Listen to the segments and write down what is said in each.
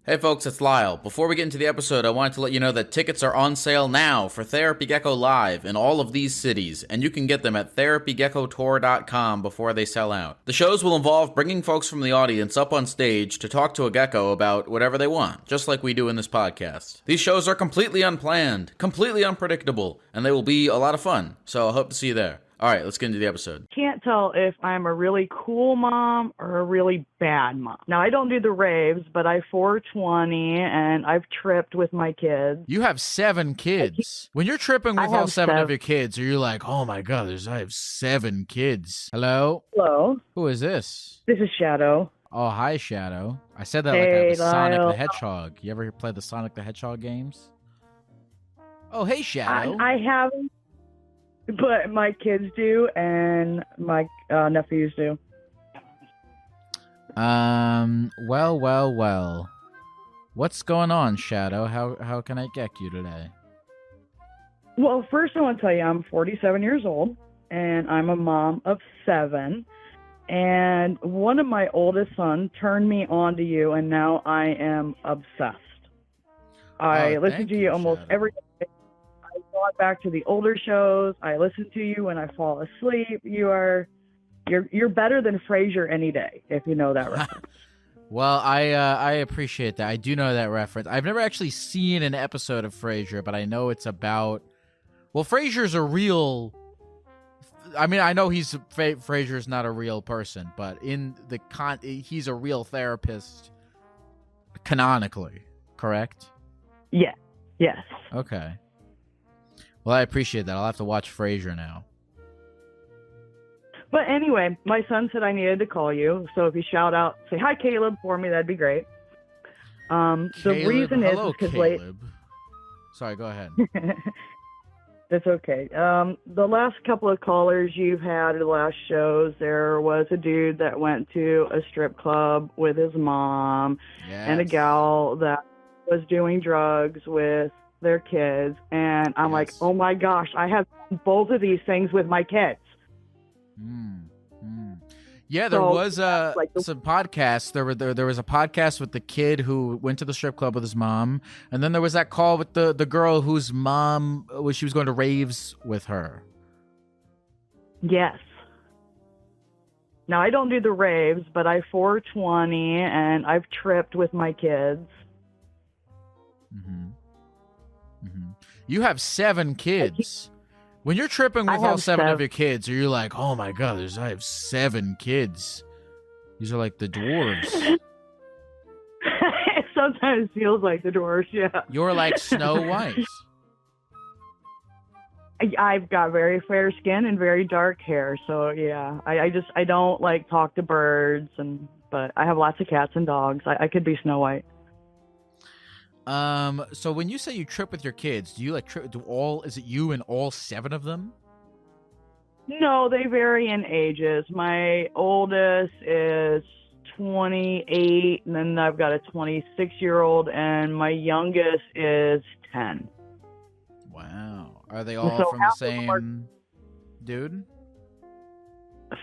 Hey folks, it's Lyle. Before we get into the episode, I wanted to let you know that tickets are on sale now for Therapy Gecko Live in all of these cities, and you can get them at therapygeckotour.com before they sell out. The shows will involve bringing folks from the audience up on stage to talk to a gecko about whatever they want, just like we do in this podcast. These shows are completely unplanned, completely unpredictable, and they will be a lot of fun, so I hope to see you there. All right, let's get into the episode. Can't tell if I'm a really cool mom or a really bad mom. Now, I don't do the raves, but I 420 and I've tripped with my kids. You have 7 kids. When you're tripping with all 7 of your kids, are you like, oh my God, I have 7 kids? Hello? Hello? Who is this? This is Shadow. Oh, hi, Shadow. I said that Hey, like I was Sonic Lyle. the Hedgehog. You ever play the Sonic the Hedgehog games? Oh, hey, Shadow. I haven't, but my kids do and my nephews do. Well. What's going on, Shadow? How can I get you today? Well, first I want to tell you I'm 47 years old and I'm a mom of 7. And one of my oldest sons turned me on to you, and now I am obsessed. I listen thank to you, you almost Shadow. every day. I go back to the older shows. I listen to you when I fall asleep. You're better than Frasier any day, if you know that reference. Well, I appreciate that. I do know that reference. I've never actually seen an episode of Frasier, but I know it's about. Well, Frasier's a real. I mean, I know Frasier's not a real person, but he's a real therapist. Canonically, correct? Yeah. Yes. Okay. Well, I appreciate that. I'll have to watch Frasier now. But anyway, my son said I needed to call you, so if you say hi, Caleb, for me, that'd be great. The Caleb, reason hello, is because Caleb. Sorry, go ahead. That's okay. The last couple of callers you've had in the last shows, there was a dude that went to a strip club with his mom and a Yes. gal that was doing drugs with their kids. And I'm like, Yes. oh my gosh, I have both of these things with my kids. Yeah, there So, was like some podcasts. There was a podcast with the kid who went to the strip club with his mom, and then there was that call with the girl whose mom she was going to raves with her. Yes. Now, I don't do the raves, but I 420 and I've tripped with my kids. You have 7 kids. When you're tripping with I all have 7 of 7. your kids, are you like, oh my God, I have 7 kids? These are like the dwarves. It sometimes feels like the doors, yeah. You're like Snow White. I've got very fair skin and very dark hair, so yeah. I don't like talk to birds, but I have lots of cats and dogs. I could be Snow White. So when you say you trip with your kids, do you like trip? Is it you and all 7 of them? No, they vary in ages. My oldest is 28, and then I've got a 26-year-old, and my youngest is 10. Wow. Are they all So from the half of them are- same dude?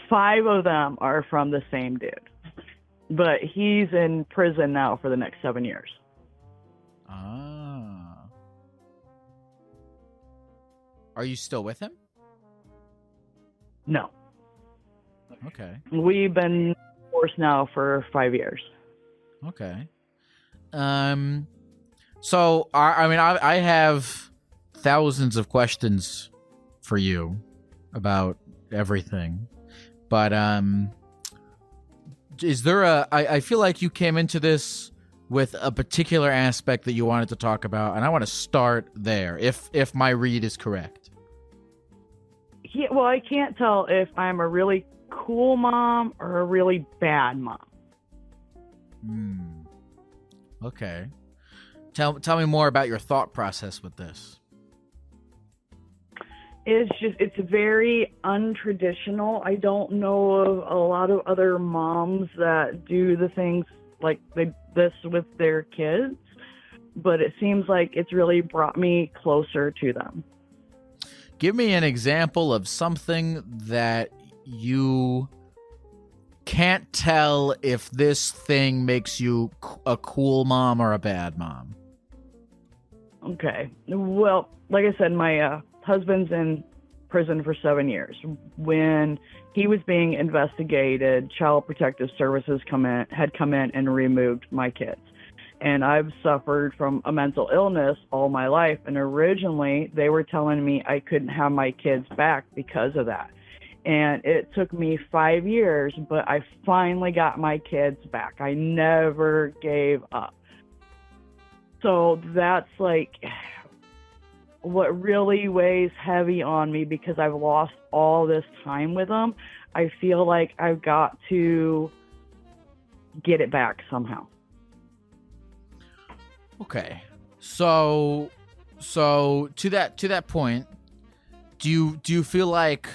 5 of them are from the same dude, but he's in prison now for the next 7 years. Ah. Are you still with him? No. Okay. We've been divorced now for 5 years. Okay. So I have thousands of questions for you about everything, but is there I feel like you came into this with a particular aspect that you wanted to talk about, and I want to start there, if my read is correct. Yeah, well, I can't tell if I'm a really cool mom or a really bad mom. Okay. Tell me more about your thought process with this. It's very untraditional. I don't know of a lot of other moms that do the things like this with their kids, but it seems like it's really brought me closer to them. Give me an example of something that you can't tell if this thing makes you a cool mom or a bad mom? Okay. Well, like I said, my husband's in prison for 7 years. When he was being investigated, Child Protective Services had come in and removed my kids. And I've suffered from a mental illness all my life. And originally, they were telling me I couldn't have my kids back because of that. And it took me 5 years, but I finally got my kids back. I never gave up. So that's like what really weighs heavy on me, because I've lost all this time with them. I feel like I've got to get it back somehow. Okay. So to that point, do you feel like,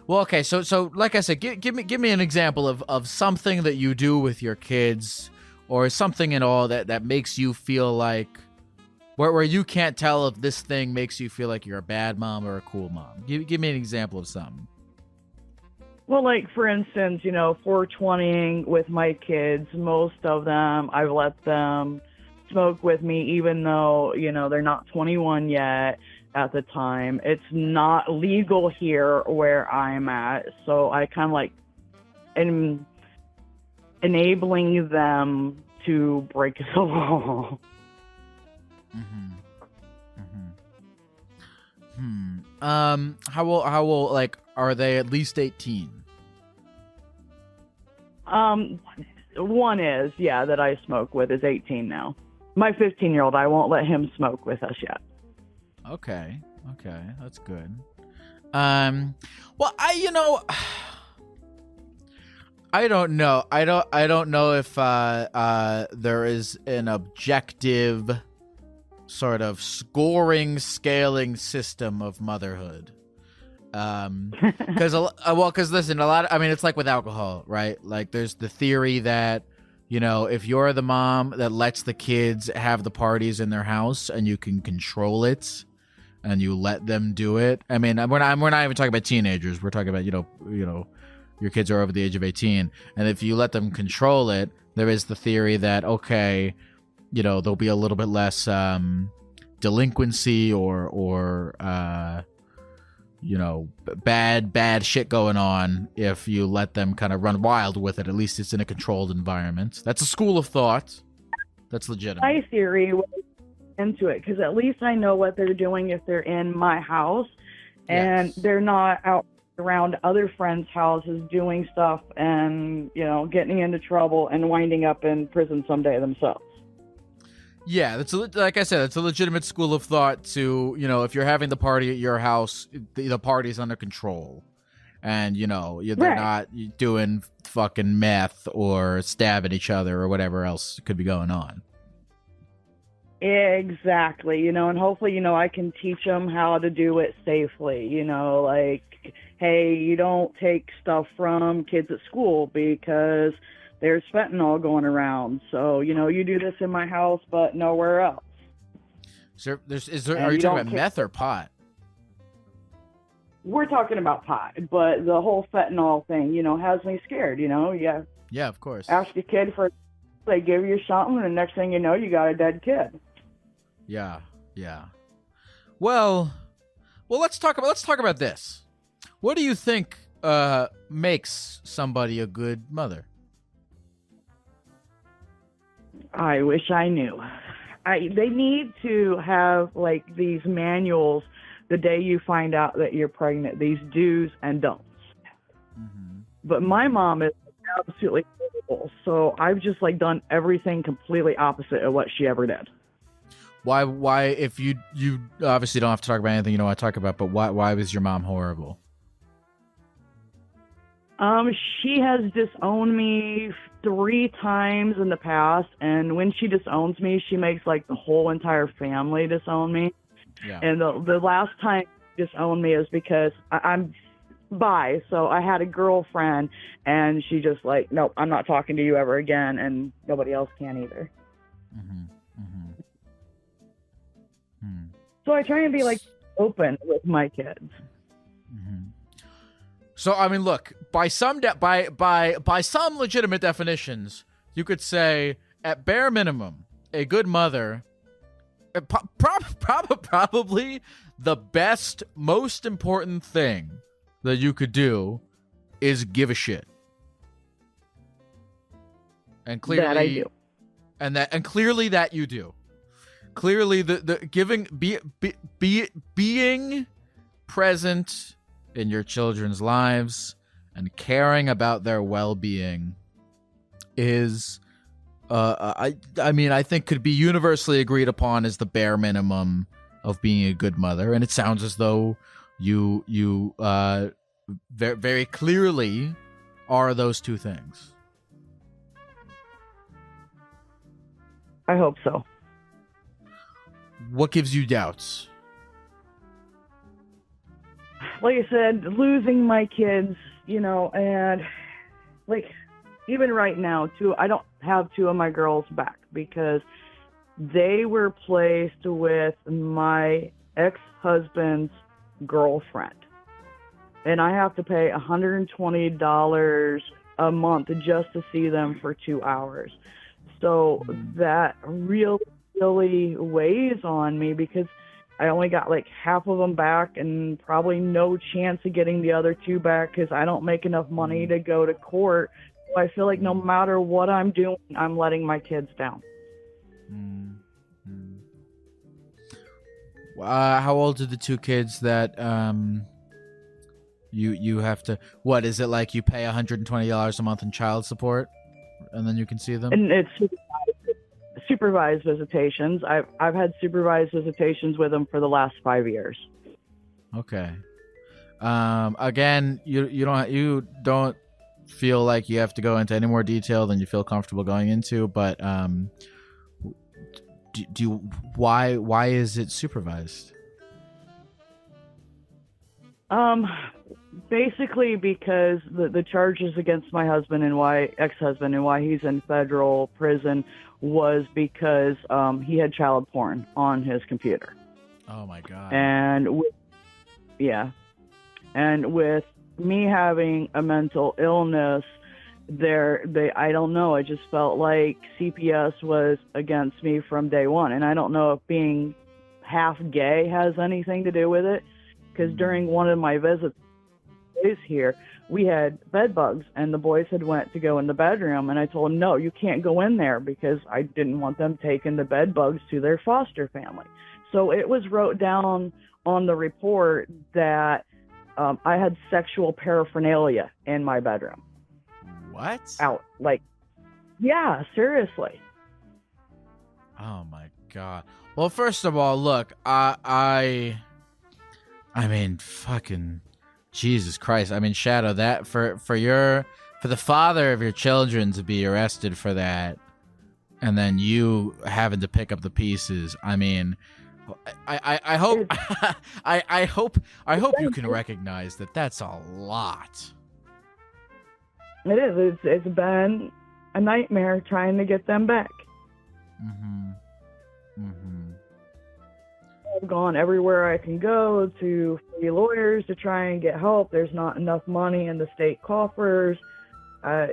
well, okay, so like I said, give me an example of something that you do with your kids, or something at all that makes you feel like, where you can't tell if this thing makes you feel like you're a bad mom or a cool mom. Give me an example of something. Well, like, for instance, 420ing with my kids, most of them, I've let them smoke with me, even though, they're not 21 yet at the time. It's not legal here where I'm at, so I kind of like am enabling them to break the law. How old, like, are they at least 18? One is, that I smoke with is 18 now. My 15-year-old, I won't let him smoke with us yet. Okay, that's good. Well, I don't know. I don't know if there is an objective sort of scaling system of motherhood. Because listen, it's like with alcohol, right? Like, there's the theory that, if you're the mom that lets the kids have the parties in their house and you can control it and you let them do it. I mean, we're not even talking about teenagers. We're talking about, your kids are over the age of 18. And if you let them control it, there is the theory that, okay, there'll be a little bit less delinquency or bad shit going on if you let them kind of run wild with it. At least it's in a controlled environment. That's a school of thought. That's legitimate. My theory was into it, because at least I know what they're doing if they're in my house, and they're not out around other friends' houses doing stuff and, getting into trouble and winding up in prison someday themselves. Yeah, like I said, it's a legitimate school of thought to, if you're having the party at your house, the party's under control. And, they're not doing fucking meth or stabbing each other or whatever else could be going on. Exactly, and hopefully, I can teach them how to do it safely, like, hey, you don't take stuff from kids at school because there's fentanyl going around. So, you do this in my house, but nowhere else. So are you talking about meth or pot? We're talking about pot, but the whole fentanyl thing, has me scared, Yeah, of course. Ask a kid they give you something, and the next thing you know, you got a dead kid. Yeah. Well, let's talk about this. What do you think makes somebody a good mother? I wish I knew. They need to have, like, these manuals the day you find out that you're pregnant, these do's and don'ts. Mm-hmm. But my mom is absolutely horrible, so I've just, like, done everything completely opposite of what she ever did. Why, if you obviously don't have to talk about anything you don't want to talk about, but why was your mom horrible? She has disowned me 3 times in the past, and when she disowns me, she makes, like, the whole entire family disown me. Yeah. And the last time she disowned me is because I'm bi, so I had a girlfriend, and she just, like, nope, I'm not talking to you ever again, and nobody else can either. Mm-hmm. So I try and be, like, open with my kids. Mm-hmm. So I mean, look, by some by some legitimate definitions, you could say at bare minimum, a good mother, probably the best, most important thing that you could do is give a shit. And clearly That I do. And clearly that you do. Clearly the giving being present in your children's lives and caring about their well-being is I mean, I think could be universally agreed upon as the bare minimum of being a good mother. And it sounds as though you very, very clearly are those two things. I hope so. What gives you doubts? Like I said, losing my kids, you know, and like even right now, I don't have two of my girls back because they were placed with my ex-husband's girlfriend. And I have to pay $120 a month just to see them for 2 hours. So that really weighs on me because I only got like half of them back and probably no chance of getting the other two back because I don't make enough money to go to court. So I feel like no matter what I'm doing, I'm letting my kids down. How old are the two kids that you have to? What is it like? You pay $120 a month in child support, and then you can see them. And it's supervised visitations. I've had supervised visitations with them for the last 5 years. Okay. Again, you don't feel like you have to go into any more detail than you feel comfortable going into, but why is it supervised? Basically because the charges against my husband and ex-husband and why he's in federal prison was because he had child porn on his computer. Oh my God. And with me having a mental illness, I don't know, I just felt like CPS was against me from day one. And I don't know if being half gay has anything to do with it, because during one of my visits here, we had bed bugs, and the boys had went to go in the bedroom, and I told them, no, you can't go in there, because I didn't want them taking the bed bugs to their foster family. So it was wrote down on the report that I had sexual paraphernalia in my bedroom. What? Out. Like, yeah, seriously. Oh my God. Well, first of all, look, I mean, fucking Jesus Christ. I mean, Shadow, that for the father of your children to be arrested for that, and then you having to pick up the pieces. I mean, I hope I hope you can recognize that that's a lot. It is. It's been a nightmare trying to get them back. I've gone everywhere I can go to free lawyers to try and get help. There's not enough money in the state coffers.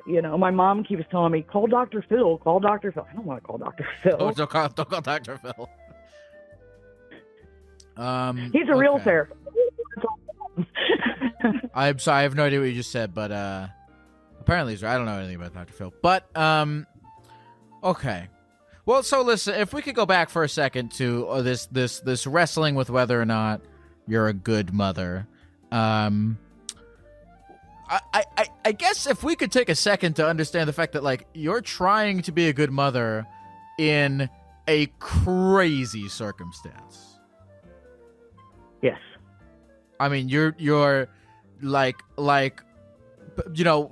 You know, my mom keeps telling me, call Dr. Phil, call Dr. Phil. I don't want to call Dr. Phil. Oh, don't call Dr. Phil. He's a real therapist. I'm sorry, I have no idea what you just said, but apparently he's right. I don't know anything about Dr. Phil. But okay. Well, so listen, if we could go back for a second to this wrestling with whether or not you're a good mother. I guess if we could take a second to understand the fact that, like, you're trying to be a good mother in a crazy circumstance. Yes. I mean, you're like you know,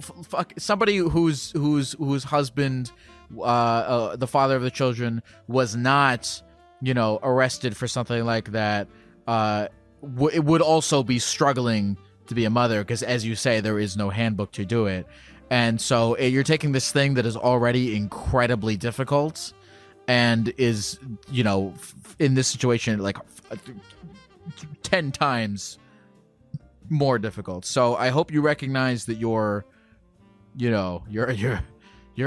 somebody whose husband, the father of the children, was not, you know, arrested for something like that, it would also be struggling to be a mother, because, as you say, there is no handbook to do it. And so you're taking this thing that is already incredibly difficult and is, you know, in this situation, like 10 times more difficult. So I hope you recognize that you're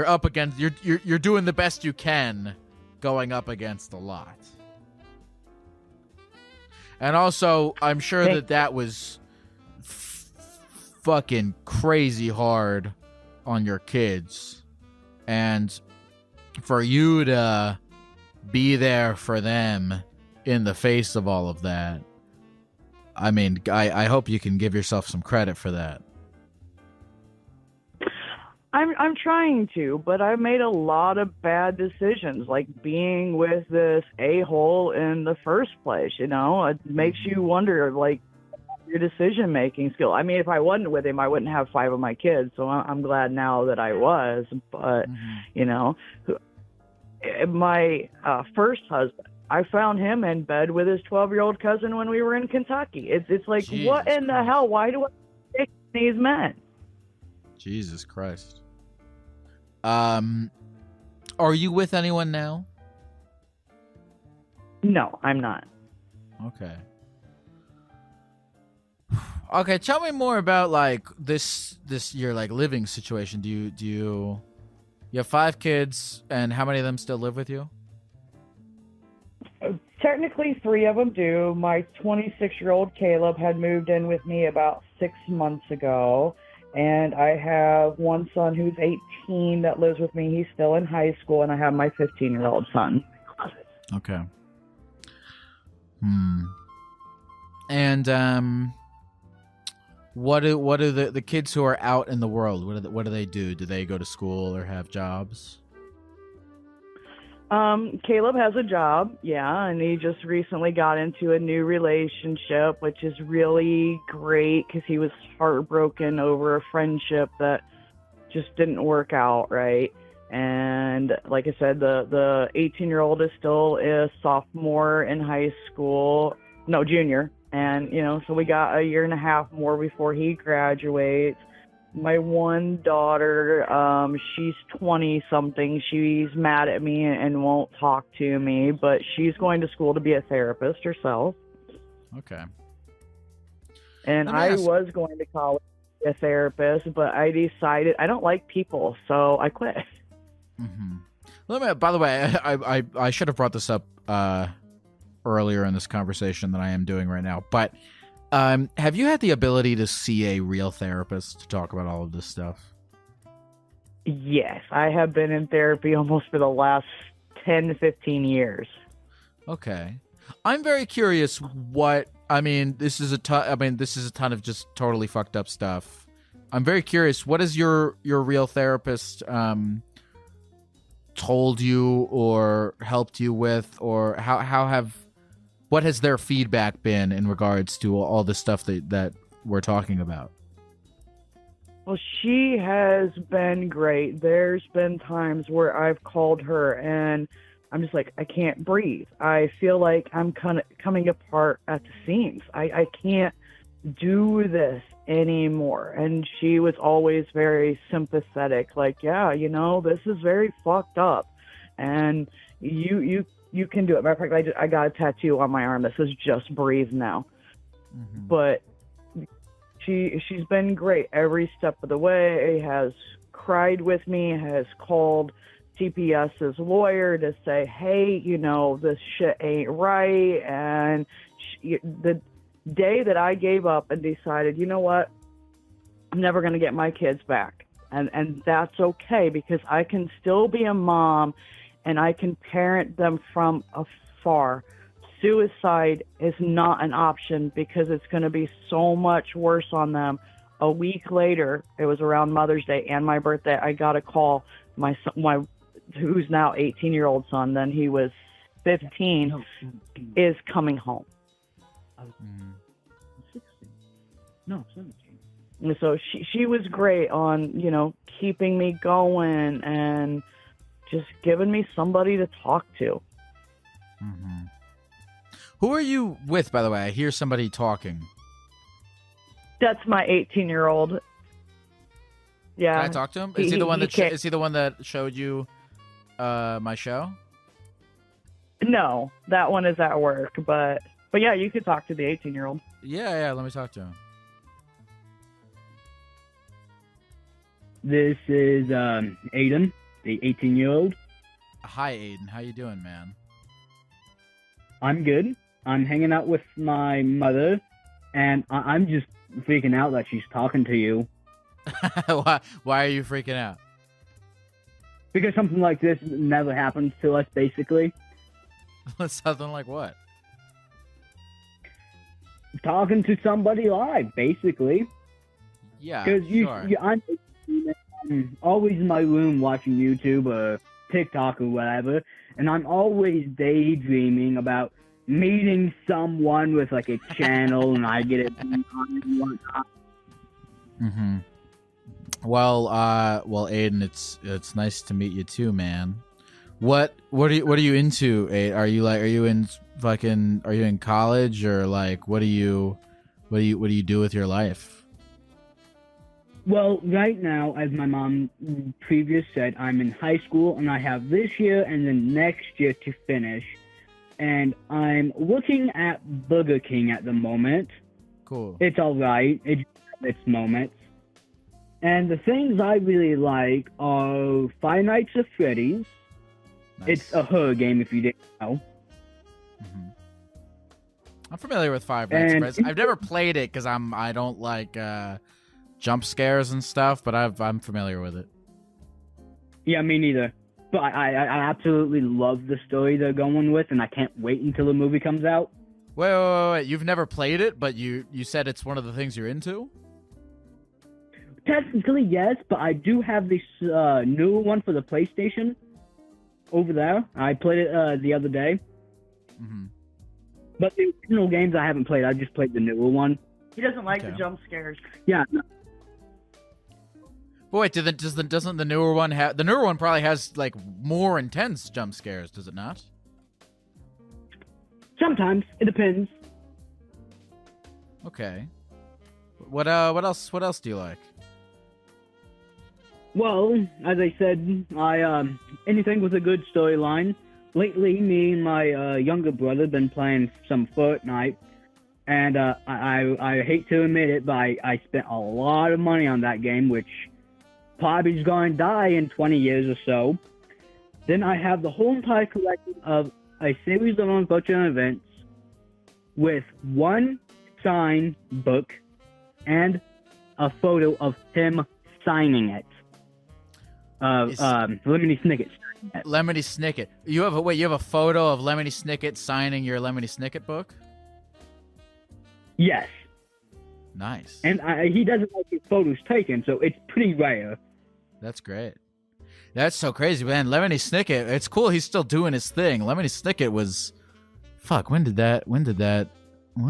up against you're doing the best you can, going up against a lot. And also, I'm sure that was fucking crazy hard on your kids, and for you to be there for them in the face of all of that. I mean, I hope you can give yourself some credit for that. I'm trying to, but I've made a lot of bad decisions, like being with this a-hole in the first place. You know, it makes you wonder, like, your decision-making skill. I mean, if I wasn't with him, I wouldn't have 5 of my kids, so I'm glad now that I was. But, you know, my first husband, I found him in bed with his 12-year-old cousin when we were in Kentucky. It's like, Jesus what in the hell? Why do I pick these men? Jesus Christ. Are you with anyone now? No, I'm not. Okay. Okay, tell me more about like this your like living situation. Do you have 5 kids, and how many of them still live with you? Technically, 3 of them do. My 26-year-old Caleb had moved in with me about 6 months ago, and I have one son who's 18 that lives with me. He's still in high school, and I have my 15-year-old son. Okay. And what do the kids who are out in the world? What do they do? Do they go to school or have jobs? Caleb has a job, yeah, and he just recently got into a new relationship, which is really great because he was heartbroken over a friendship that just didn't work out right. And like I said, the 18-year-old is still a sophomore in high school, no, junior. And, you know, so we got a year and a half more before he graduates. My one daughter, she's 20-something. She's mad at me and won't talk to me, but she's going to school to be a therapist herself. Okay. And I was going to college to be a therapist, but I decided I don't like people, so I quit. By the way, I should have brought this up earlier in this conversation than I am doing right now, but have you had the ability to see a real therapist to talk about all of this stuff? Yes, I have been in therapy almost for the last 10 to 15 years. Okay. I'm very curious this is a ton of just totally fucked up stuff. I'm very curious, what has your real therapist told you or helped you with, or what has their feedback been in regards to all the stuff that we're talking about? Well, she has been great. There's been times where I've called her and I'm just like, I can't breathe. I feel like I'm kind of coming apart at the seams. I can't do this anymore. And she was always very sympathetic, like, yeah, you know, this is very fucked up. And you can do it. Matter of fact, I got a tattoo on my arm that says "Just breathe" now. But she's been great every step of the way. Has cried with me. Has called TPS's lawyer to say, hey, you know, this shit ain't right. And the day that I gave up and decided, you know what, I'm never going to get my kids back, and that's okay, because I can still be a mom and I can parent them from afar. Suicide is not an option because it's going to be so much worse on them. A week later, it was around Mother's Day and my birthday, I got a call. My son, who's now 18-year-old son, then he was 15, is coming home. 16. No, 17. And so she was great on, you know, keeping me going and just giving me somebody to talk to. Who are you with, by the way? I hear somebody talking. That's my 18-year-old. Yeah. Can I talk to him? Is he the one that showed you my show? No, that one is at work, but yeah, you could talk to the 18-year-old. Yeah, let me talk to him. This is Aiden, the 18-year-old. Hi, Aiden. How you doing, man? I'm good. I'm hanging out with my mother, and I'm just freaking out that she's talking to you. Why are you freaking out? Because something like this never happens to us, basically. Something like what? Talking to somebody live, basically. Yeah, Because sure. I'm always in my room watching YouTube or TikTok or whatever, and I'm always daydreaming about meeting someone with like a channel, and I get it. Mm-hmm. Well, Aiden, it's nice to meet you too, man. What are you into, Aiden? Are you in college, or like what do you do with your life? Well, right now, as my mom previous said, I'm in high school, and I have this year and then next year to finish. And I'm looking at Burger King at the moment. Cool. It's all right. It's its moments. And the things I really like are Five Nights at Freddy's. Nice. It's a horror game, if you didn't know. Mm-hmm. I'm familiar with Five Nights at And- Freddy's. I've never played it because I don't like jump scares and stuff, but I'm familiar with it. Yeah, me neither. But I absolutely love the story they're going with, and I can't wait until the movie comes out. Wait. You've never played it, but you said it's one of the things you're into? Technically, yes, but I do have this newer one for the PlayStation over there. I played it the other day. Mm-hmm. But the original games I haven't played. I just played the newer one. He doesn't like Okay. the jump scares. Yeah, no, But wait, doesn't the newer one have... The newer one probably has, like, more intense jump scares, does it not? sometimes. It depends. Okay. What else do you like? Well, as I said, anything with a good storyline. Lately, me and my younger brother been playing some Fortnite, and I hate to admit it, but I spent a lot of money on that game, which probably is going to die in 20 years or so. Then I have the whole entire collection of a series of unfortunate events with one signed book and a photo of him signing it. Lemony Snicket. Lemony Snicket. You have a photo of Lemony Snicket signing your Lemony Snicket book? Yes. Nice. And he doesn't like his photos taken, so it's pretty rare. That's great. That's so crazy, man. Lemony Snicket. It's cool he's still doing his thing. Lemony Snicket was... Fuck, when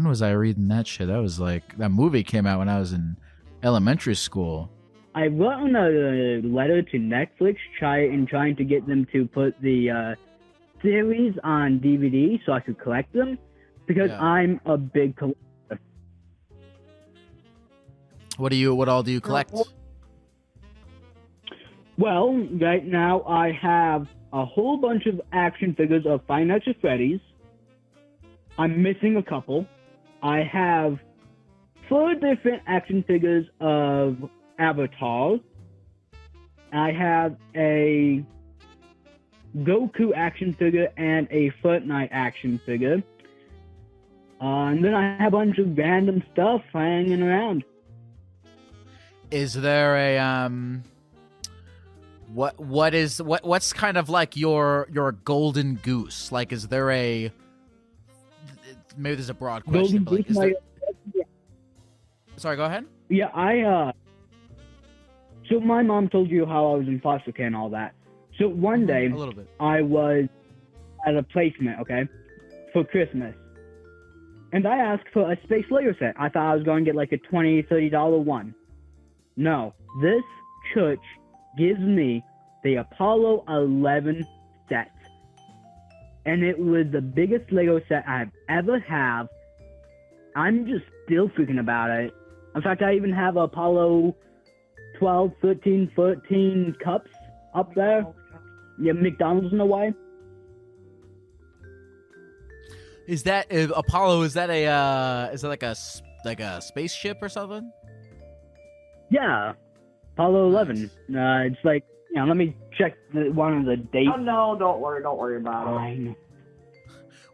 was I reading that shit? That was like... That movie came out when I was in elementary school. I wrote a letter to Netflix trying to get them to put the series on DVD so I could collect them, because Yeah. I'm a big collector. What all do you collect? Well, right now I have a whole bunch of action figures of Five Nights at Freddy's. I'm missing a couple. I have 4 different action figures of Avatar. I have a Goku action figure and a Fortnite action figure. And then I have a bunch of random stuff hanging around. Is there a what's kind of like your golden goose? Like, is there a... Maybe there's a broad question, Golden but like, Goose, is there... Sorry, go ahead. Yeah, so my mom told you how I was in foster care and all that. So one day, A little bit. I was at a placement, okay, for Christmas. And I asked for a Space Lego set. I thought I was going to get like a $20, $30 one. No, this church gives me the Apollo 11 set. And it was the biggest Lego set I've ever have. I'm just still freaking about it. In fact, I even have Apollo 12, 13, 14 cups up there. Yeah, McDonald's in a way. Is that Apollo? Is that like a spaceship or something? Yeah. Apollo Nice. 11. It's like, let me check one of the dates. Oh no, don't worry about it. Fine.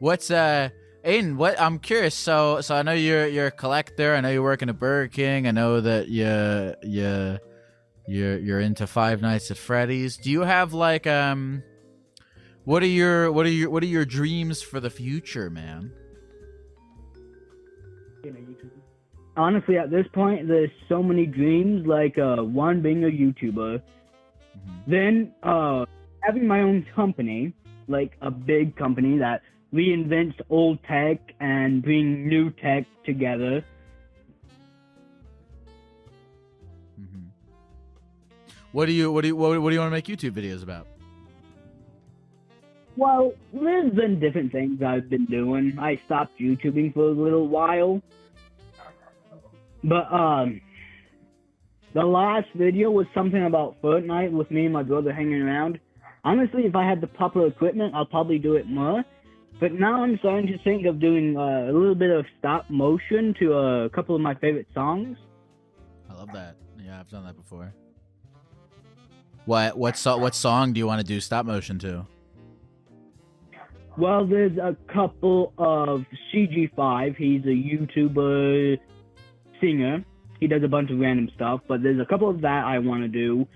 What's Aiden? What I'm curious. So I know you're a collector. I know you work in a Burger King. I know that you're into Five Nights at Freddy's. Do you have like what are your dreams for the future, man? Honestly, at this point, there's so many dreams. Like one being a YouTuber, then having my own company, like a big company that reinvents old tech and bring new tech together. What do you want to make YouTube videos about? Well, there's been different things I've been doing. I stopped YouTubing for a little while. But, the last video was something about Fortnite with me and my brother hanging around. Honestly, if I had the proper equipment, I'll probably do it more. But now I'm starting to think of doing a little bit of stop motion to a couple of my favorite songs. I love that. Yeah, I've done that before. What song do you want to do stop motion to? Well, there's a couple of CG5. He's a YouTuber singer. He does a bunch of random stuff, but there's a couple of that I want to do.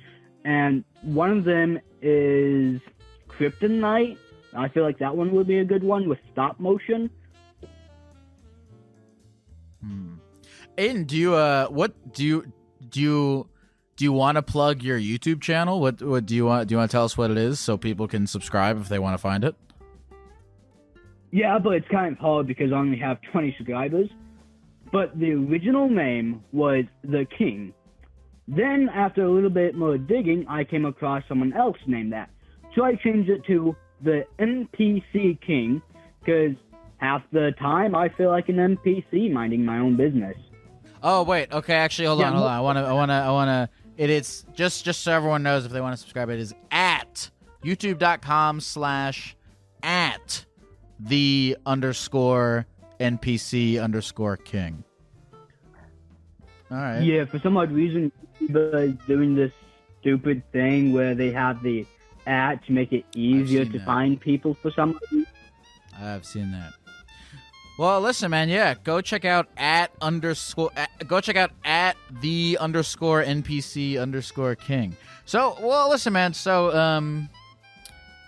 And one of them is Kryptonite. I feel like that one would be a good one with stop motion. Aiden, do you want to plug your YouTube channel? What do you want to tell us what it is so people can subscribe if they want to find it? Yeah, but it's kind of hard because I only have 20 subscribers. But the original name was The King. Then, after a little bit more digging, I came across someone else named that. So I changed it to The NPC King, because half the time I feel like an NPC minding my own business. Oh wait, okay. Actually, hold on. I wanna. It's just so everyone knows if they want to subscribe. It is at youtube.com/@the_NPC_king. All right. Yeah, for some odd reason, YouTube is doing this stupid thing where they have the @ to make it easier to find people for some reason. I've seen that. Well, listen, man. Yeah, go check out @the_NPC_king. So, well, listen, man. So,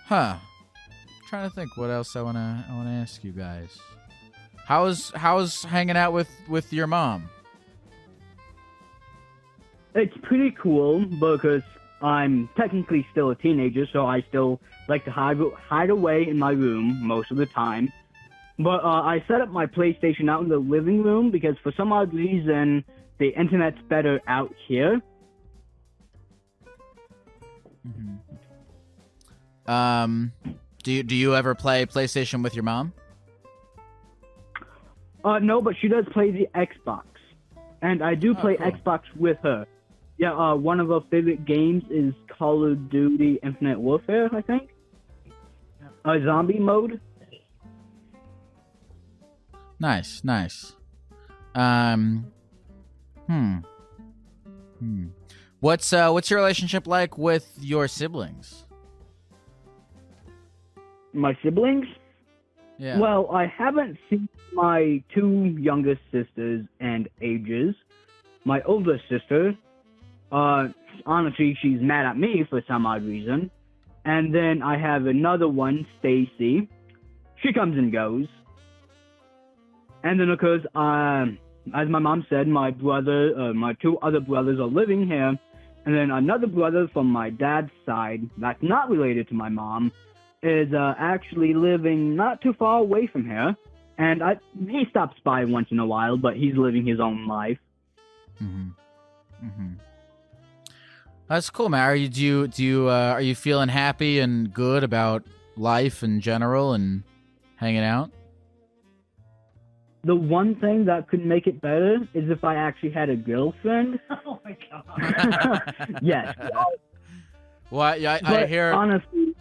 trying to think what else I wanna ask you guys. How's hanging out with your mom? It's pretty cool because I'm technically still a teenager, so I still like to hide away in my room most of the time. But I set up my PlayStation out in the living room because for some odd reason the internet's better out here. Do you ever play PlayStation with your mom? No, but she does play the Xbox, and I do play cool. Xbox with her. Yeah, one of her favorite games is Call of Duty Infinite Warfare, I think. Zombie mode. Nice. What's your relationship like with your siblings? My siblings? Yeah. Well, I haven't seen my two youngest sisters in ages. My older sister, honestly, she's mad at me for some odd reason. And then I have another one, Stacy. She comes and goes. And then, of course, as my mom said, my two other brothers are living here. And then another brother from my dad's side, that's not related to my mom, is actually living not too far away from here. And he stops by once in a while, but he's living his own life. That's cool, man. Are you feeling happy and good about life in general and hanging out? The one thing that could make it better is if I actually had a girlfriend. Oh my god. Yes. Well, yeah, but honestly,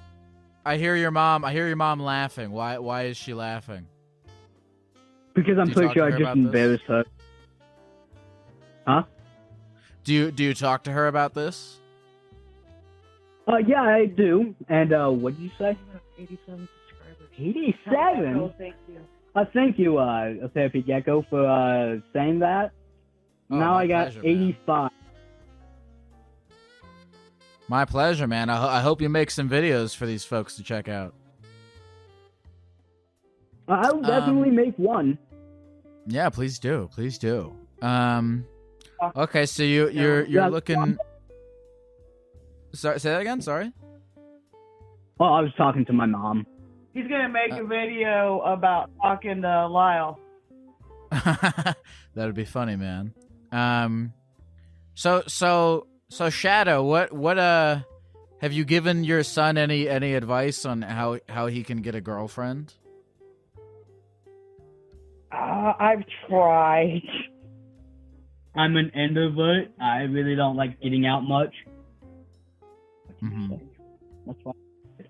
I hear your mom laughing. Why is she laughing? Because I'm pretty sure I just embarrassed her. Huh? do you talk to her about this? Yeah, I do. And what did you say? 87 subscribers. 87. Oh, thank you. Thank you, Therapy Gecko, for saying that. Oh, Now my I got pleasure, man. 85. My pleasure, man. I hope you make some videos for these folks to check out. I'll definitely make one. Yeah, please do. Please do. Okay, so you're looking. Sorry, say that again. Sorry. Oh, I was talking to my mom. He's gonna make a video about talking to Lyle. That'd be funny, man. So Shadow, what have you given your son any advice on how he can get a girlfriend? I've tried. I'm an introvert. I really don't like getting out much. Mm-hmm. That's why.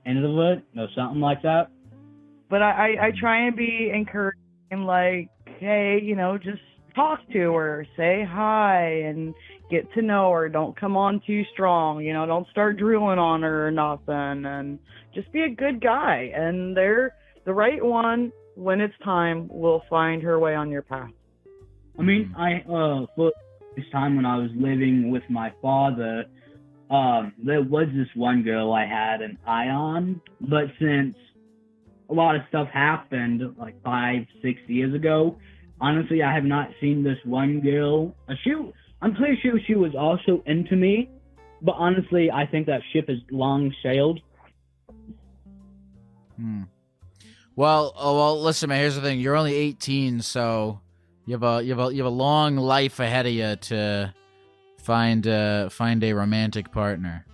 Introvert, or something like that. But I try and be encouraging, like, hey, you know, just talk to her, say hi, and get to know her. Don't come on too strong, you know, don't start drooling on her or nothing, and just be a good guy. And the right one, when it's time, will find her way on your path. I mean, for this time when I was living with my father, there was this one girl I had an eye on, but since a lot of stuff happened like 5-6 years ago, honestly, I have not seen this one girl. I'm pretty sure she was also into me, but honestly, I think that ship has long sailed. Well, listen, man. Here's the thing: you're only 18, so you have a long life ahead of you to find a romantic partner.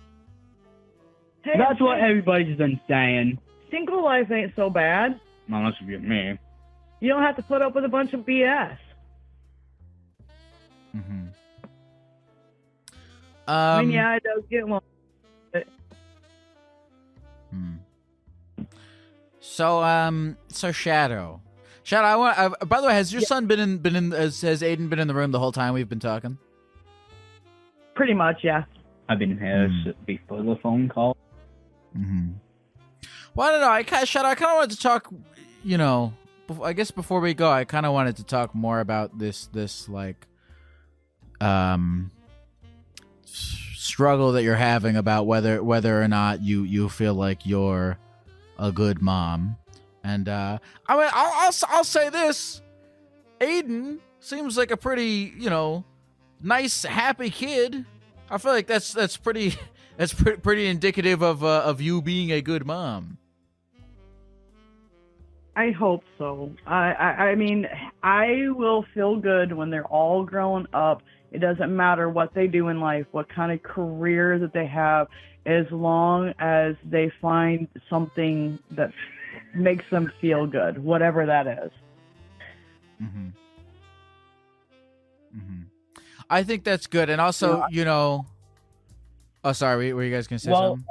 Hey, That's what everybody's been saying. single life ain't so bad. Unless you get me. You don't have to put up with a bunch of BS. Mm-hmm. I mean, yeah, it does get long. So Shadow, by the way, has your son has Aiden been in the room the whole time we've been talking? Pretty much, yeah. I've been here before the phone call. Mm-hmm. Well, I don't know. Shadow, I kind of wanted to talk, you know, I guess before we go, I kind of wanted to talk more about this like, struggle that you're having about whether or not you feel like you're a good mom. And I mean, I'll say this: Aiden seems like a pretty, you know, nice, happy kid. I feel like that's pretty indicative of you being a good mom. I hope so. I mean, I will feel good when they're all grown up. It doesn't matter what they do in life, what kind of career that they have, as long as they find something that makes them feel good, whatever that is. Mm-hmm. Mm-hmm. I think that's good. And also, you know... Oh, sorry, were you guys going to say something?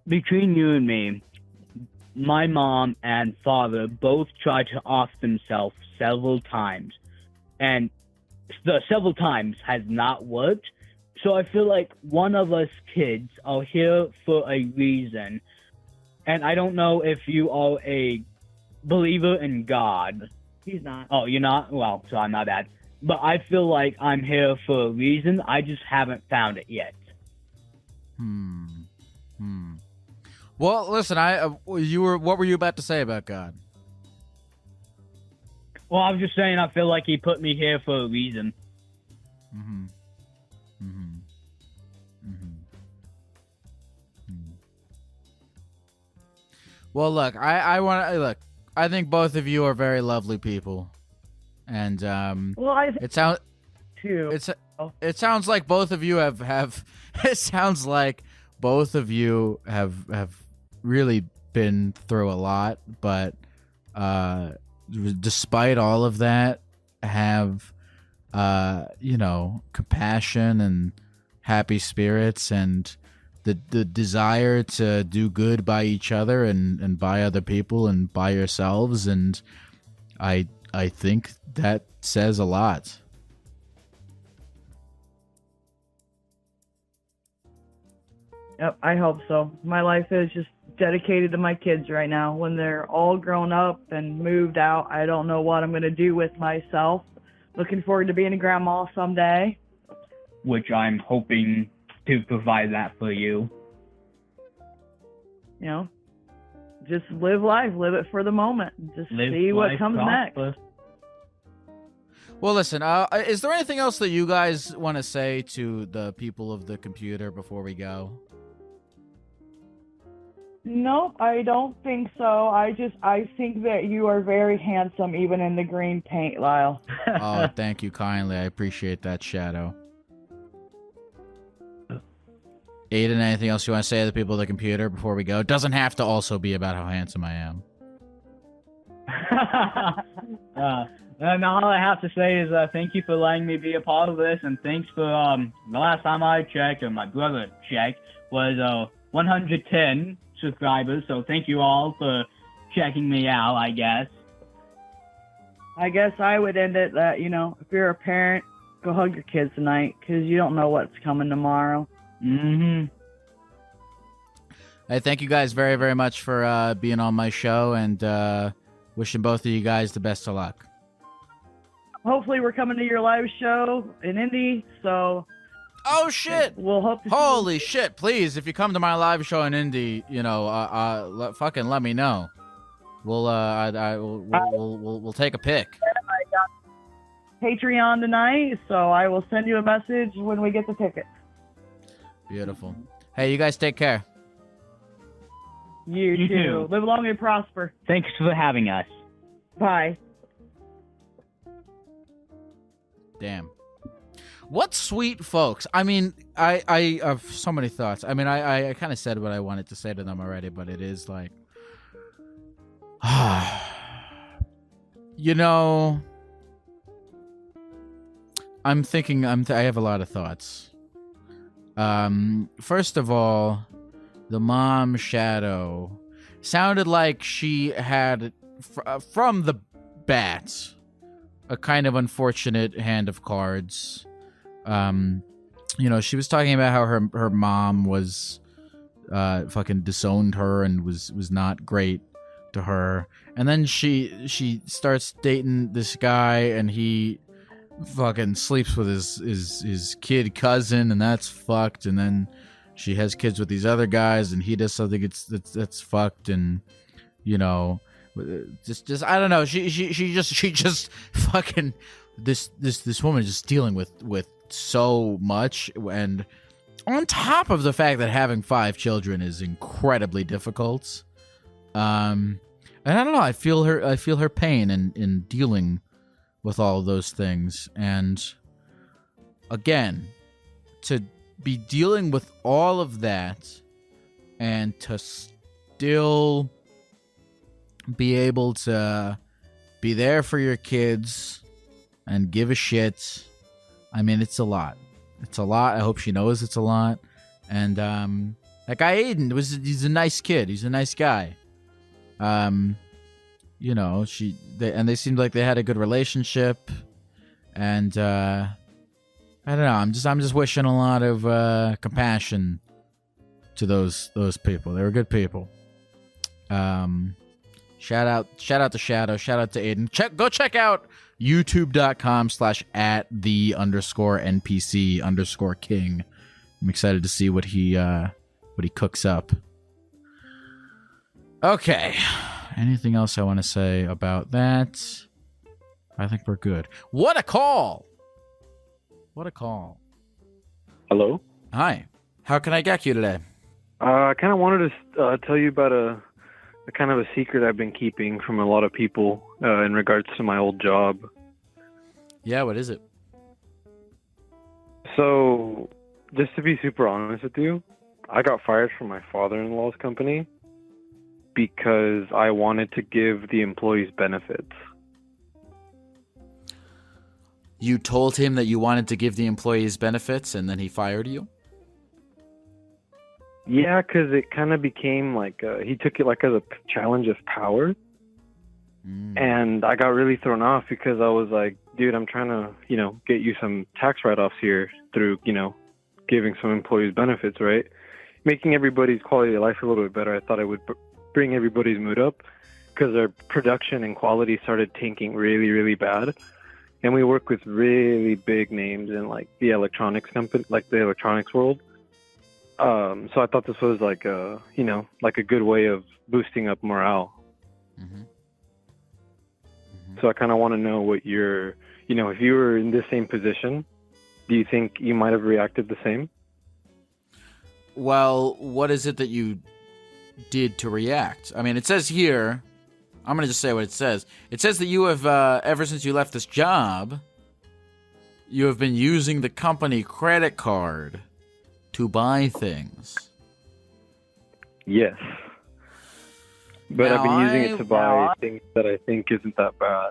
Between you and me, my mom and father both tried to off themselves several times. And the several times has not worked. So I feel like one of us kids are here for a reason. And I don't know if you are a believer in God. He's not. Oh, you're not? Well, so I'm not bad. But I feel like I'm here for a reason. I just haven't found it yet. Well, listen, what were you about to say about God? Well, I was just saying I feel like he put me here for a reason. Mm-hmm. Mm-hmm. Well, look, I think both of you are very lovely people, and Well, I think it sounds too. it sounds like both of you have it sounds like both of you have really been through a lot, but despite all of that, have you know, compassion and happy spirits and the desire to do good by each other and by other people and by yourselves, and I think that says a lot. Yep, I hope so. My life is just dedicated to my kids right now. When they're all grown up and moved out, I don't know what I'm going to do with myself. Looking forward to being a grandma someday. Which I'm hoping to provide that for you. You know, just live life, live it for the moment. Just see what comes next. Well, listen, is there anything else that you guys want to say to the people of the computer before we go? Nope, I don't think so. I think that you are very handsome, even in the green paint, Lyle. Oh, thank you kindly. I appreciate that, Shadow. Aiden, anything else you want to say to the people of the computer before we go? It doesn't have to also be about how handsome I am. And all I have to say is thank you for letting me be a part of this, and thanks for the last time I checked, or my brother checked, was 110 subscribers. So thank you all for checking me out. I guess I would end it that, you know, if you're a parent, go hug your kids tonight, because you don't know what's coming tomorrow. Mm-hmm. Hey, thank you guys very, very much for being on my show, and wishing both of you guys the best of luck. Hopefully we're coming to your live show in Indy, so... Oh, shit! We'll hope to Holy shit, please, if you come to my live show in Indy, you know, fucking let me know. We'll take a pic. I got Patreon tonight, so I will send you a message when we get the tickets. Beautiful. Hey, you guys take care. You too. Live long and prosper. Thanks for having us. Bye. Damn. What sweet folks. I mean, I have so many thoughts. I mean, I kind of said what I wanted to say to them already, but it is like... you know... I'm thinking... I have a lot of thoughts. First of all, the mom, Shadow, sounded like she had, from the bat, a kind of unfortunate hand of cards. You know, she was talking about how her mom was fucking disowned her and was not great to her. And then she starts dating this guy, and he fucking sleeps with his kid cousin, and that's fucked. And then she has kids with these other guys, and he does something that's fucked. And you know, just I don't know. She just fucking this woman is just dealing with so much, and on top of the fact that having 5 children is incredibly difficult. And I don't know. I feel her pain in dealing with all of those things. And again, to be dealing with all of that and to still be able to be there for your kids and give a shit. I mean, it's a lot. It's a lot. I hope she knows it's a lot. And that guy Aiden, he's a nice kid. He's a nice guy. You know, they seemed like they had a good relationship, and I don't know. I'm just wishing a lot of compassion to those people. They were good people. Shout out to Shadow. Shout out to Aiden. Go check out youtube.com/@the_NPC_king. I'm excited to see what he cooks up. Okay. Anything else I want to say about that? I think we're good. What a call! What a call. Hello? Hi. How can I get you today? I kind of wanted to tell you about a kind of a secret I've been keeping from a lot of people in regards to my old job. Yeah, what is it? So, just to be super honest with you, I got fired from my father-in-law's company because I wanted to give the employees benefits. You told him that you wanted to give the employees benefits, and then he fired you? Yeah, because it kind of became like, he took it like as a challenge of power. And I got really thrown off because I was like, dude, I'm trying to, get you some tax write-offs here through, giving some employees benefits, right? making everybody's quality of life a little bit better, I thought I would bring everybody's mood up, because our production and quality started tanking really, really bad. And we work with really big names in like the electronics company, like the electronics world. So I thought this was like a, you know, like a good way of boosting up morale. Mm-hmm. So I kind of want to know what your, you know, if you were in the same position, do you think you might have reacted the same? Well, what is it that you did to react? I mean, it says here, I'm going to just say what it says. It says that you have, ever since you left this job, you have been using the company credit card to buy things. Yes. But Now, I've been using it to buy things that I think isn't that bad.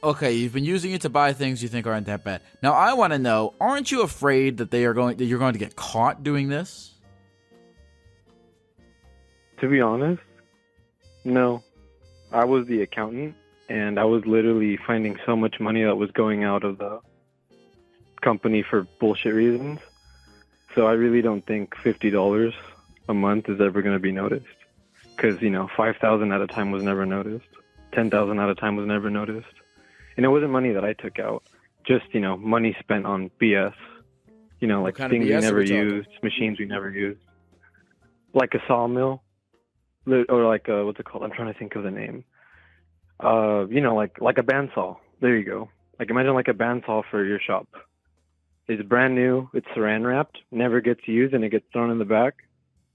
Okay, you've been using it to buy things you think aren't that bad. Now, I want to know, aren't you afraid that you're going to get caught doing this? To be honest, no. I was the accountant, and I was literally finding so much money that was going out of the company for bullshit reasons. So I really don't think $50 a month is ever going to be noticed. Because, you know, $5,000 at a time was never noticed. $10,000 at a time was never noticed. And it wasn't money that I took out. Just, you know, money spent on BS. You know, like things we never used, machines we never used. Like a sawmill. Or like a, what's it called? I'm trying to think of the name. You know, like a bandsaw. There you go. Like imagine like a bandsaw for your shop. It's brand new. It's saran wrapped. Never gets used, and it gets thrown in the back.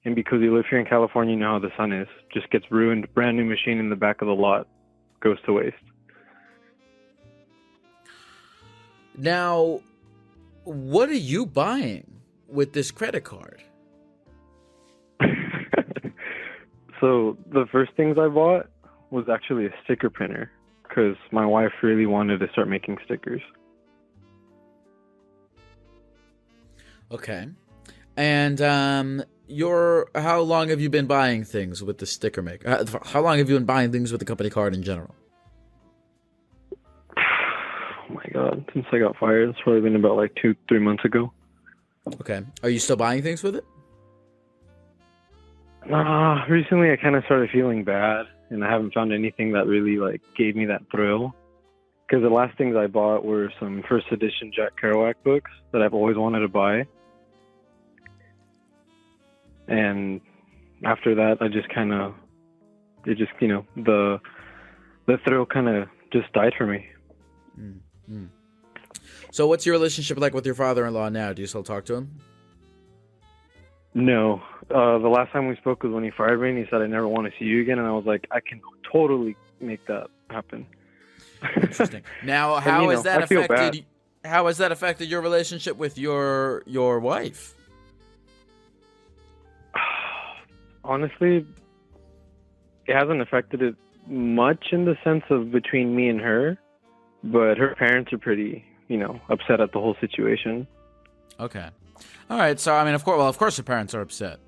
And because you live here in California, you know how the sun is. Just gets ruined. Brand new machine in the back of the lot goes to waste. Now, what are you buying with this credit card? So the first things I bought was actually a sticker printer, because my wife really wanted to start making stickers. Okay. And how long have you been buying things with the sticker maker? How long have you been buying things with the company card in general? Oh my god, since I got fired, it's probably been about like 2-3 months ago. Okay. Are you still buying things with it? Recently I kind of started feeling bad, and I haven't found anything that really like gave me that thrill. Because the last things I bought were some first edition Jack Kerouac books that I've always wanted to buy. And after that, I just kind of, you know, the thrill kind of just died for me. Mm-hmm. So what's your relationship like with your father-in-law now? Do you still talk to him? No. The last time we spoke was when he fired me, and he said, I never want to see you again. And I was like, I can totally make that happen. Interesting. Now, how has that affected your relationship with your wife? Honestly, it hasn't affected it much in the sense of between me and her, but her parents are pretty, you know, upset at the whole situation. Okay. All right. So, I mean, of course her parents are upset.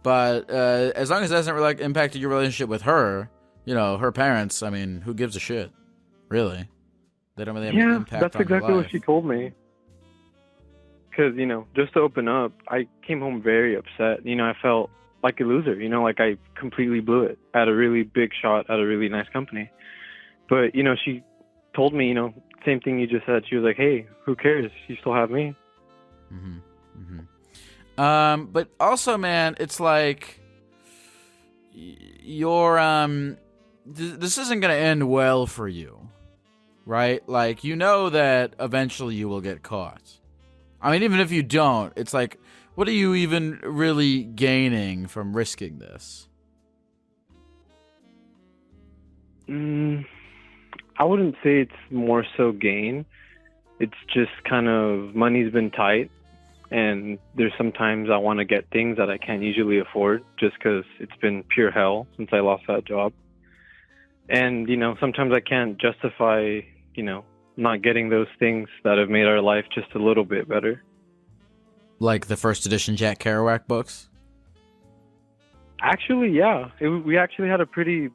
But as long as it hasn't really impacted your relationship with her, you know, her parents, I mean, who gives a shit? Really? They don't really have an impact on that's exactly your what life. she told me. Because, you know, just to open up, I came home very upset. You know, I felt like a loser. You know, like I completely blew it at a really big shot at a really nice company. But, you know, she told me, you know, same thing you just said. She was like, hey, who cares? You still have me. Mm-hmm. Mm-hmm. But also, man, it's like you're this isn't gonna end well for you, right? Like, you know that eventually you will get caught. I mean, even if you don't, it's like, what are you even really gaining from risking this? I wouldn't say it's more so gain. It's just kind of money's been tight, and there's sometimes I want to get things that I can't usually afford just because it's been pure hell since I lost that job. And, you know, sometimes I can't justify, you know, not getting those things that have made our life just a little bit better. Like the first edition Jack Kerouac books? Actually, yeah. We actually had a pretty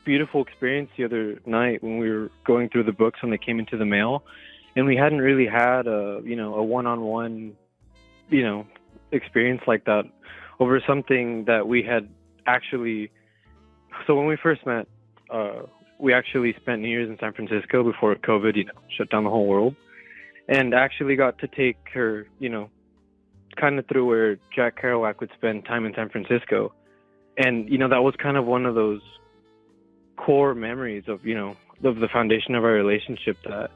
beautiful experience the other night when we were going through the books when they came into the mail. And we hadn't really had a one-on-one, you know, experience like that over something that we had actually. So when we first met, we actually spent New Year's in San Francisco before COVID, shut down the whole world, and actually got to take her, kind of through where Jack Kerouac would spend time in San Francisco. And, that was kind of one of those core memories of, of the foundation of our relationship that,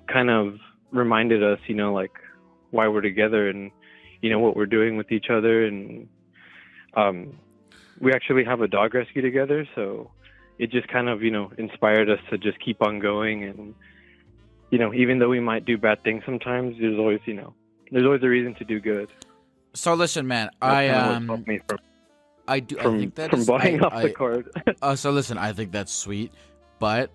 kind of reminded us, like why we're together and, what we're doing with each other. And we actually have a dog rescue together. So it just kind of, inspired us to just keep on going. And, even though we might do bad things sometimes, there's always a reason to do good. So listen, man, I think that from buying off the card. So listen, I think that's sweet, but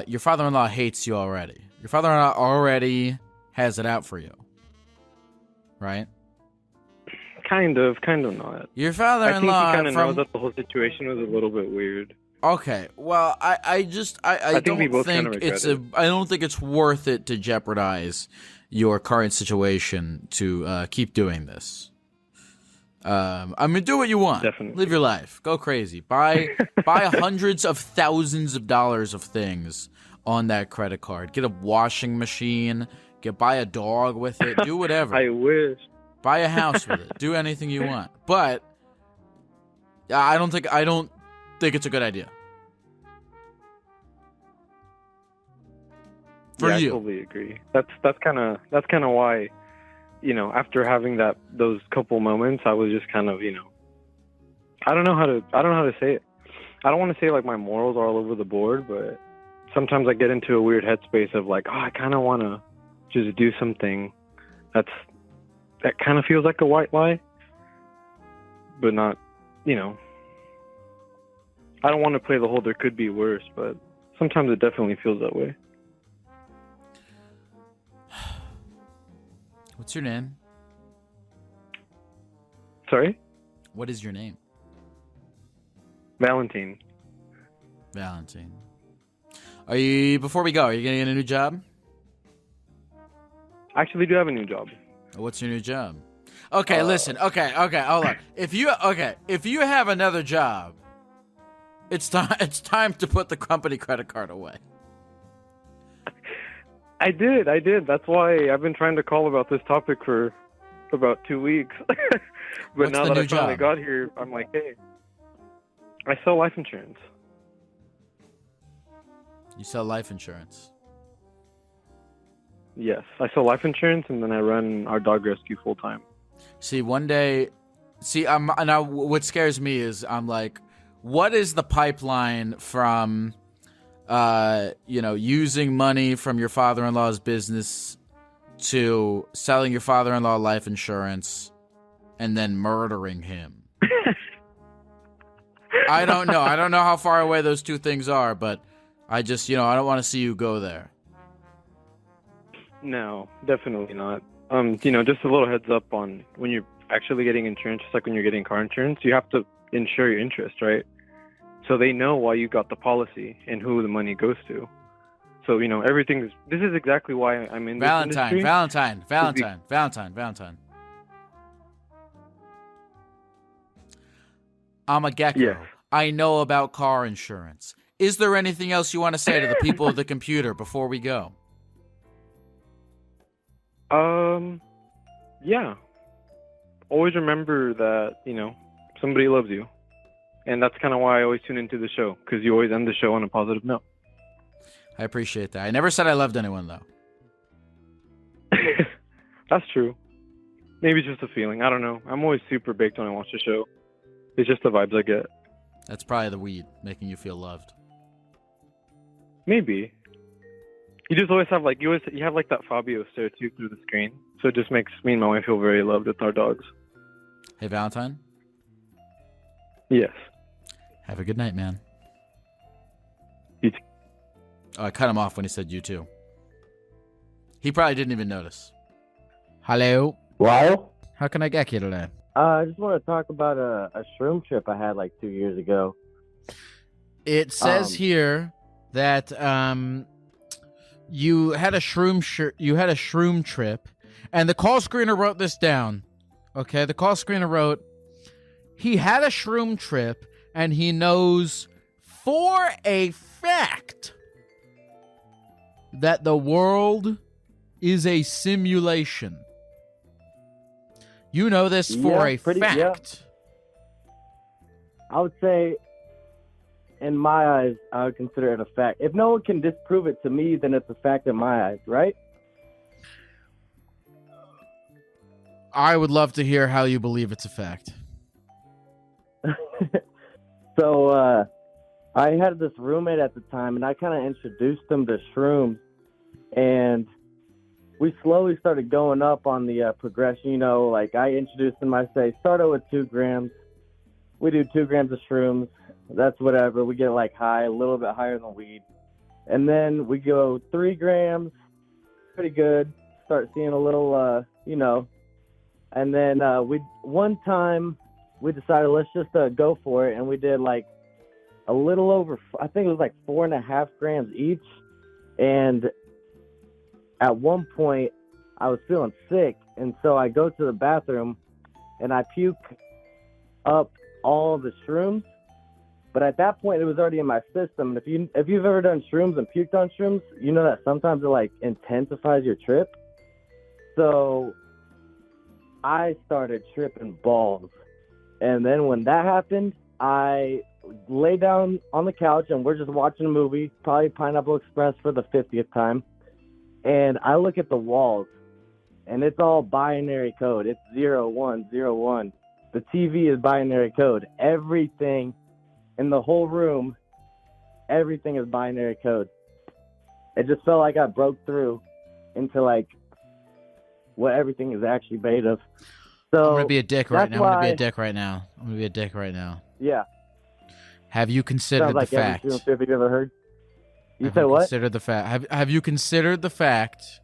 your father-in-law hates you already. Your father-in-law already has it out for you, right? Kind of not. Your father-in-law, I think he kind of knows that the whole situation was a little bit weird. Okay, well, I don't think it's worth it to jeopardize your current situation to keep doing this. Do what you want. Definitely. Live your life. Go crazy. Buy hundreds of thousands of dollars of things on that credit card. Get a washing machine. Buy a dog with it. Do whatever. I wish. Buy a house with it. Do anything you want. But I don't think it's a good idea. For you. I totally agree. That's kind of why, after having those couple moments, I was just kind of, I don't know how to say it. I don't want to say like my morals are all over the board, but sometimes I get into a weird headspace of like, I kind of want to just do something that kind of feels like a white lie, but not, I don't want to play the whole there could be worse, but sometimes it definitely feels that way. What's your name? Sorry? What is your name? Valentine. Before we go, are you going to get a new job? I actually do have a new job. What's your new job? Okay, listen. Okay, hold on. If you have another job, it's time to put the company credit card away. I did. That's why I've been trying to call about this topic for about 2 weeks. But What's now the that new I finally job? got here, I'm like, hey, I sell life insurance. You sell life insurance. Yes, I sell life insurance, and then I run our dog rescue full time. See, one day, now what scares me is I'm like, what is the pipeline from, using money from your father-in-law's business to selling your father-in-law life insurance and then murdering him? I don't know. I don't know how far away those two things are, but I just, I don't want to see you go there. No, definitely not. Just a little heads up on when you're actually getting insurance, just like when you're getting car insurance, you have to insure your interest, right? So they know why you got the policy and who the money goes to. So, this is exactly why I'm in this industry. Valentine. I'm a Gecko. Yes. I know about car insurance. Is there anything else you want to say to the people of the computer before we go? Yeah. Always remember that, somebody loves you. And that's kind of why I always tune into the show, because you always end the show on a positive note. I appreciate that. I never said I loved anyone, though. That's true. Maybe it's just a feeling. I don't know. I'm always super baked when I watch the show. It's just the vibes I get. That's probably the weed making you feel loved. Maybe. You just always have you have that Fabio stare too through the screen. So it just makes me and my wife feel very loved with our dogs. Hey, Valentine? Yes. Have a good night, man. You too. Oh, I cut him off when he said you too. He probably didn't even notice. Hello? Wow. How can I get you today? I just want to talk about a shroom trip I had 2 years ago. It says here that you had a shroom trip, and the call screener wrote this down. Okay, the call screener wrote, he had a shroom trip, and he knows for a fact that the world is a simulation. You know this for a fact. Yeah. I would say, in my eyes, I would consider it a fact. If no one can disprove it to me, then it's a fact in my eyes, right? I would love to hear how you believe it's a fact. So, I had this roommate at the time, and I kind of introduced him to shrooms, and we slowly started going up on the progression. You know, like I introduced him, I say, start out with 2 grams. We do 2 grams of shrooms. That's whatever. We get like high, a little bit higher than weed. And then we go 3 grams, pretty good. Start seeing a little, And then one time we decided let's just go for it, and we did like a little over, I think it was like 4.5 grams each. And at one point I was feeling sick, and so I go to the bathroom and I puke up all the shrooms. But at that point it was already in my system. And if you've ever done shrooms and puked on shrooms, you know that sometimes it like intensifies your trip. So I started tripping balls. And then when that happened, I lay down on the couch and we're just watching a movie, probably Pineapple Express for the 50th time. And I look at the walls, and it's all binary code. It's 0101. The TV is binary code. Everything in the whole room, everything is binary code. It just felt like I broke through into like what everything is actually made of. So I'm gonna be a dick right now. why- I'm gonna be a dick right now. Yeah. Have you considered Sounds like the fact? every shroom trip you've ever heard. You Have said what? Considered the fact. Have you considered the fact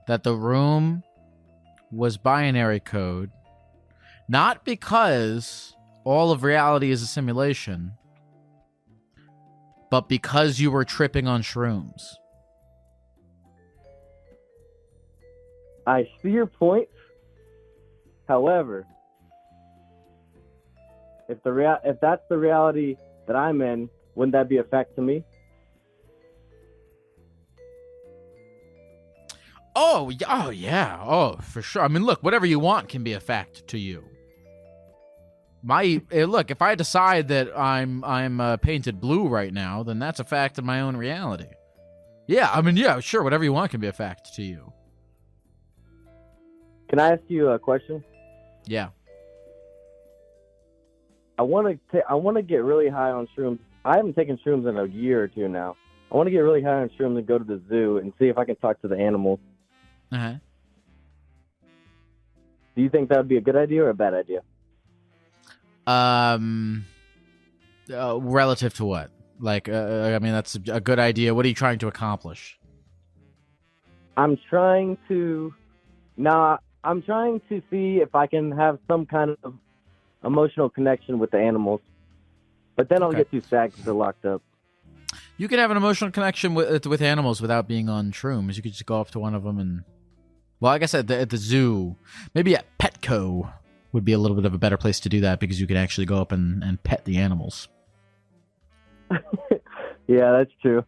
that the room was binary code, not because all of reality is a simulation, but because you were tripping on shrooms? I see your point. However, if that's the reality that I'm in, wouldn't that be a fact to me? Oh yeah. Oh, for sure. I mean, look, whatever you want can be a fact to you. Look, if I decide that I'm painted blue right now, then that's a fact of my own reality. Yeah, I mean, yeah, sure, whatever you want can be a fact to you. Can I ask you a question? Yeah. I want to get really high on shrooms. I haven't taken shrooms in a year or two now. I want to get really high on shrooms and go to the zoo and see if I can talk to the animals. Uh-huh. Do you think that would be a good idea or a bad idea? Relative to what? Like, I mean, that's a good idea. What are you trying to accomplish? I'm trying to see if I can have some kind of emotional connection with the animals. But then I'll get too sad because they're locked up. You can have an emotional connection with animals without being on shrooms. You could just go up to one of them and... Well, I guess at the zoo, maybe at Petco would be a little bit of a better place to do that because you can actually go up and pet the animals. Yeah, that's true.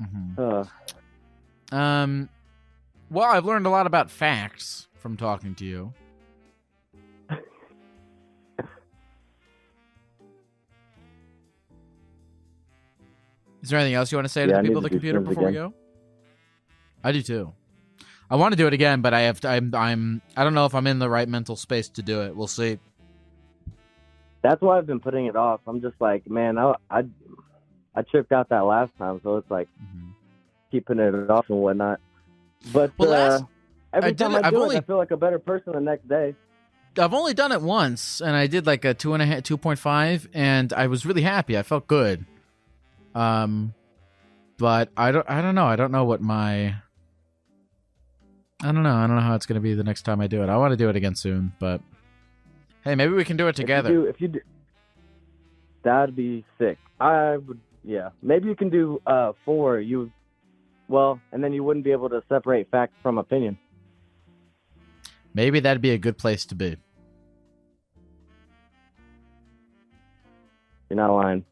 Mm-hmm. Well, I've learned a lot about facts from talking to you. Is there anything else you want to say to the people at the computer before we go? I do too. I want to do it again, but I don't know if I'm in the right mental space to do it. We'll see. That's why I've been putting it off. I'm just like, man, I tripped out that last time, so it's like keeping it off and whatnot. But every time I do it, I feel like a better person the next day. I've only done it once, and I did like a 2.5, and I was really happy. I felt good. But I don't know. I don't know what my... I don't know how it's going to be the next time I do it. I want to do it again soon, but... Hey, maybe we can do it together. If you do, that'd be sick. I would, yeah. Maybe you can do 4. And then you wouldn't be able to separate fact from opinion. Maybe that'd be a good place to be. You're not lying.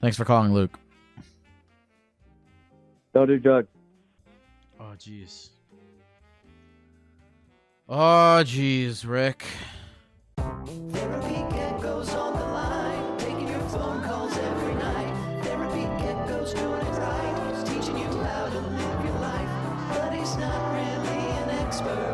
Thanks for calling, Luke. Don't do drugs. Oh, jeez. Oh, jeez, Rick. Therapy Gecko's on the line, taking your phone calls every night. Therapy Gecko's doing it right, he's teaching you how to live your life, but he's not really an expert.